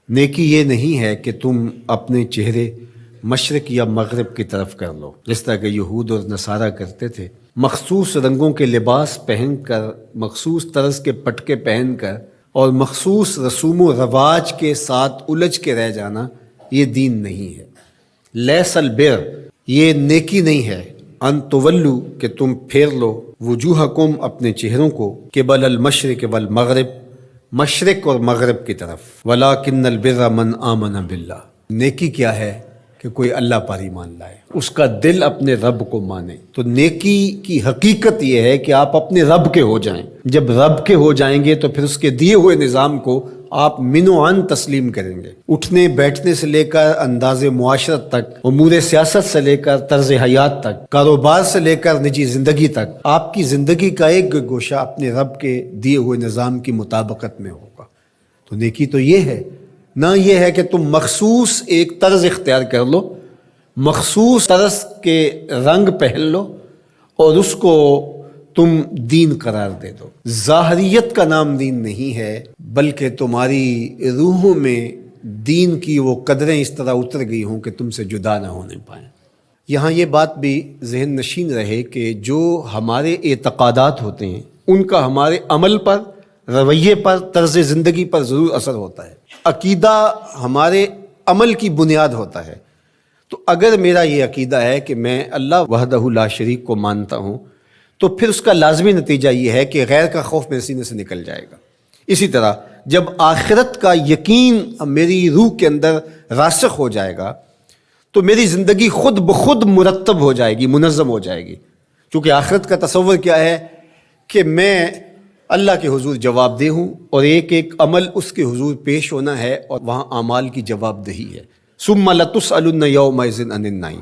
نیکی یہ نہیں ہے کہ تم اپنے چہرے مشرق یا مغرب کی طرف کر لو، جس طرح کہ یہود اور نصارہ کرتے تھے، مخصوص رنگوں کے لباس پہن کر، مخصوص طرز کے پٹکے پہن کر اور مخصوص رسوم و رواج کے ساتھ الجھ کے رہ جانا، یہ دین نہیں ہے۔ لیس البر، یہ نیکی نہیں ہے، ان تولو، کہ تم پھیر لو، وجوہکم، اپنے چہروں کو، قبل المشرق والمغرب، مشرق اور مغرب کی طرف، ولیکن البر من آمن باللہ، نیکی کیا ہے کہ کوئی اللہ پر ایمان لائے، اس کا دل اپنے رب کو مانے۔ تو نیکی کی حقیقت یہ ہے کہ آپ اپنے رب کے ہو جائیں۔ جب رب کے ہو جائیں گے تو پھر اس کے دیے ہوئے نظام کو آپ من و عن تسلیم کریں گے۔ اٹھنے بیٹھنے سے لے کر انداز معاشرت تک، امور سیاست سے لے کر طرز حیات تک، کاروبار سے لے کر نجی زندگی تک، آپ کی زندگی کا ایک گوشہ اپنے رب کے دیے ہوئے نظام کی مطابقت میں ہوگا۔ تو نیکی تو یہ ہے، نہ یہ ہے کہ تم مخصوص ایک طرز اختیار کر لو، مخصوص طرز کے رنگ پہن لو اور اس کو تم دین قرار دے دو۔ ظاہریت کا نام دین نہیں ہے، بلکہ تمہاری روحوں میں دین کی وہ قدریں اس طرح اتر گئی ہوں کہ تم سے جدا نہ ہونے پائیں۔ یہاں یہ بات بھی ذہن نشین رہے کہ جو ہمارے اعتقادات ہوتے ہیں ان کا ہمارے عمل پر، رویے پر، طرز زندگی پر ضرور اثر ہوتا ہے۔ عقیدہ ہمارے عمل کی بنیاد ہوتا ہے۔ تو اگر میرا یہ عقیدہ ہے کہ میں اللہ وحدہ لا شریک کو مانتا ہوں، تو پھر اس کا لازمی نتیجہ یہ ہے کہ غیر کا خوف میرے سینے سے نکل جائے گا۔ اسی طرح جب آخرت کا یقین میری روح کے اندر راسخ ہو جائے گا تو میری زندگی خود بخود مرتب ہو جائے گی، منظم ہو جائے گی۔ کیونکہ آخرت کا تصور کیا ہے کہ میں اللہ کے حضور جواب دہ ہوں اور ایک ایک عمل اس کے حضور پیش ہونا ہے اور وہاں اعمال کی جواب دہی ہے۔ ثم لتسألن یومئذ عن النعیم۔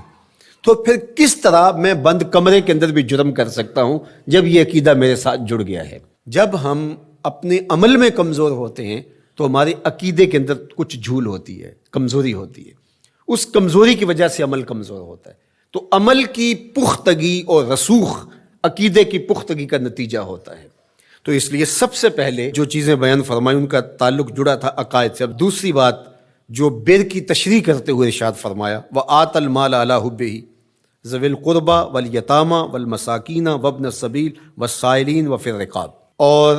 تو پھر کس طرح میں بند کمرے کے اندر بھی جرم کر سکتا ہوں جب یہ عقیدہ میرے ساتھ جڑ گیا ہے؟ جب ہم اپنے عمل میں کمزور ہوتے ہیں تو ہمارے عقیدے کے اندر کچھ جھول ہوتی ہے، کمزوری ہوتی ہے، اس کمزوری کی وجہ سے عمل کمزور ہوتا ہے۔ تو عمل کی پختگی اور رسوخ عقیدے کی پختگی کا نتیجہ ہوتا ہے۔ تو اس لیے سب سے پہلے جو چیزیں بیان فرمائی ان کا تعلق جڑا تھا عقائد سے۔ اب دوسری بات جو بر کی تشریح کرتے ہوئے ارشاد فرمایا، وَآتَ الْمَالَ عَلَىٰ حُبِّهِ ذَوِي الْقُرْبَىٰ وَالْيَتَامَىٰ وَالْمَسَاكِينَ وَابْنَ السَّبِيلِ وَالسَّائِلِينَ وَفِي الرِّقَابِ، اور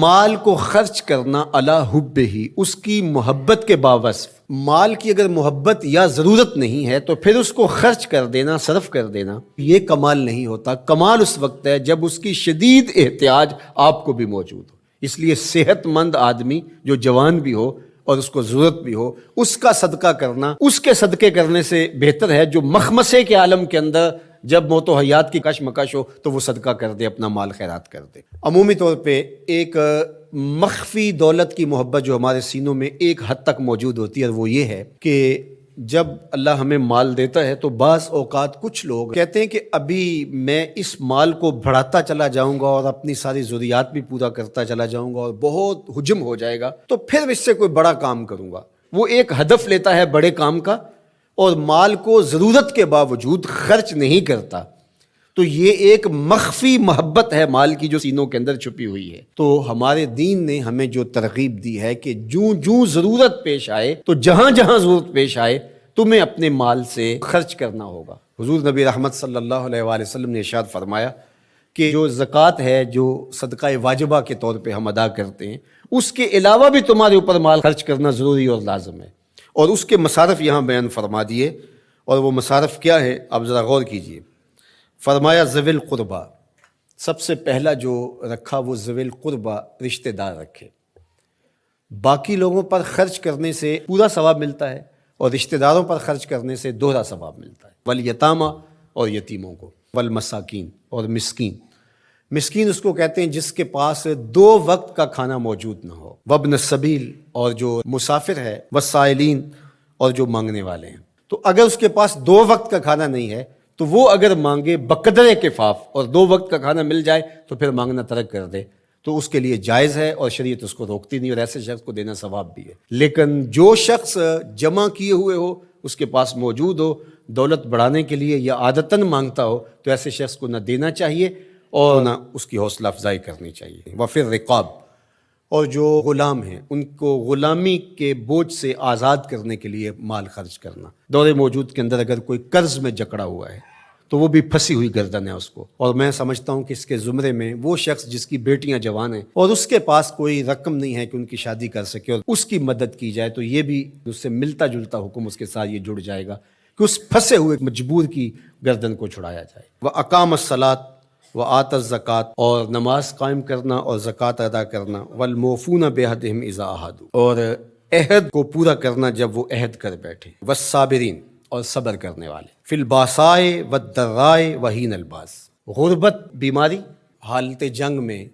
مال کو خرچ کرنا علی حبہ، اس کی محبت کے باوصف۔ مال کی اگر محبت یا ضرورت نہیں ہے تو پھر اس کو خرچ کر دینا، صرف کر دینا، یہ کمال نہیں ہوتا۔ کمال اس وقت ہے جب اس کی شدید احتیاج آپ کو بھی موجود ہو۔ اس لیے صحت مند آدمی جو جوان بھی ہو اور اس کو ضرورت بھی ہو، اس کا صدقہ کرنا اس کے صدقے کرنے سے بہتر ہے جو مخمصے کے عالم کے اندر جب موت و حیات کی کشمکش ہو تو وہ صدقہ کر دے، اپنا مال خیرات کر دے۔ عمومی طور پہ ایک مخفی دولت کی محبت جو ہمارے سینوں میں ایک حد تک موجود ہوتی ہے، وہ یہ ہے کہ جب اللہ ہمیں مال دیتا ہے تو بعض اوقات کچھ لوگ کہتے ہیں کہ ابھی میں اس مال کو بڑھاتا چلا جاؤں گا اور اپنی ساری ضروریات بھی پورا کرتا چلا جاؤں گا اور بہت حجم ہو جائے گا تو پھر اس سے کوئی بڑا کام کروں گا۔ وہ ایک ہدف لیتا ہے بڑے کام کا اور مال کو ضرورت کے باوجود خرچ نہیں کرتا۔ تو یہ ایک مخفی محبت ہے مال کی جو سینوں کے اندر چھپی ہوئی ہے۔ تو ہمارے دین نے ہمیں جو ترغیب دی ہے کہ جوں ضرورت پیش آئے تو جہاں جہاں ضرورت پیش آئے تمہیں اپنے مال سے خرچ کرنا ہوگا۔ حضور نبی رحمت صلی اللہ علیہ وآلہ وسلم نے ارشاد فرمایا کہ جو زکوٰۃ ہے، جو صدقہ واجبہ کے طور پہ ہم ادا کرتے ہیں، اس کے علاوہ بھی تمہارے اوپر مال خرچ کرنا ضروری اور لازم ہے۔ اور اس کے مصارف یہاں بیان فرما دیے، اور وہ مصارف کیا ہے آپ ذرا غور کیجئے۔ فرمایا ذوی القربیٰ، سب سے پہلا جو رکھا وہ ذوی القربیٰ، رشتہ دار رکھے۔ باقی لوگوں پر خرچ کرنے سے پورا ثواب ملتا ہے اور رشتہ داروں پر خرچ کرنے سے دوہرا ثواب ملتا ہے۔ والیتامى، اور یتیموں کو، والمساکین، اور مسکین۔ مسکین اس کو کہتے ہیں جس کے پاس 2 وقت کا کھانا موجود نہ ہو۔ وابن السبیل، اور جو مسافر ہے، والسائلین، اور جو مانگنے والے ہیں۔ تو اگر اس کے پاس 2 وقت کا کھانا نہیں ہے تو وہ اگر مانگے بقدر کفاف اور 2 وقت کا کھانا مل جائے تو پھر مانگنا ترک کر دے تو اس کے لیے جائز ہے اور شریعت اس کو روکتی نہیں، اور ایسے شخص کو دینا ثواب بھی ہے۔ لیکن جو شخص جمع کیے ہوئے ہو، اس کے پاس موجود ہو، دولت بڑھانے کے لیے یا عادتاً مانگتا ہو، تو ایسے شخص کو نہ دینا چاہیے اور نہ اس کی حوصلہ افزائی کرنی چاہیے۔ وفی الرقاب، اور جو غلام ہیں ان کو غلامی کے بوجھ سے آزاد کرنے کے لیے مال خرچ کرنا۔ دور موجود کے اندر اگر کوئی قرض میں جکڑا ہوا ہے تو وہ بھی پھنسی ہوئی گردن ہے اس کو، اور میں سمجھتا ہوں کہ اس کے زمرے میں وہ شخص جس کی بیٹیاں جوان ہیں اور اس کے پاس کوئی رقم نہیں ہے کہ ان کی شادی کر سکے اور اس کی مدد کی جائے، تو یہ بھی اس سے ملتا جلتا حکم اس کے ساتھ یہ جڑ جائے گا کہ اس پھنسے ہوئے مجبور کی گردن کو چھڑایا جائے۔ وَأَقَامَ الصَّلَاةَ وَآتَ الزَّکَاةَ، اور نماز قائم کرنا اور زکوٰۃ ادا کرنا، وَالْمُوفُونَ بِعَہْدِهِمْ إِذَا عَاهَدُوا، اور عہد کو پورا کرنا جب وہ عہد کر بیٹھے، وَالصَّابِرِينَ، اور صبر کرنے والے، فی الباساء والضراء وحین الباس، غربت، بیماری، حالت جنگ میں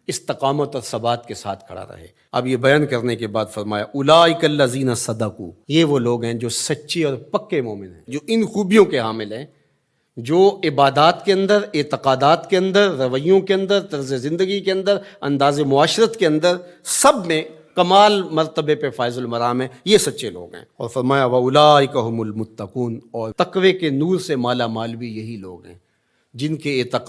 استقامت اور ثبات کے ساتھ کھڑا رہے۔ اب یہ بیان کرنے کے بعد فرمایا اولئک الذین صدقوا، یہ وہ لوگ ہیں جو سچے اور پکے مومن ہیں، جو ان خوبیوں کے حامل ہیں، جو عبادات کے اندر، اعتقادات کے اندر، رویوں کے اندر، طرز زندگی کے اندر، انداز معاشرت کے اندر، سب میں کمال مرتبے پہ فائز المرام ہیں، یہ سچے لوگ ہیں۔ اور فرمایا وَأُولَٰئِکَ هُمُ الْمُتَّقُونَ، اور تقوی کے نور سے مالا مال بھی یہی لوگ ہیں جن کے اعتقاد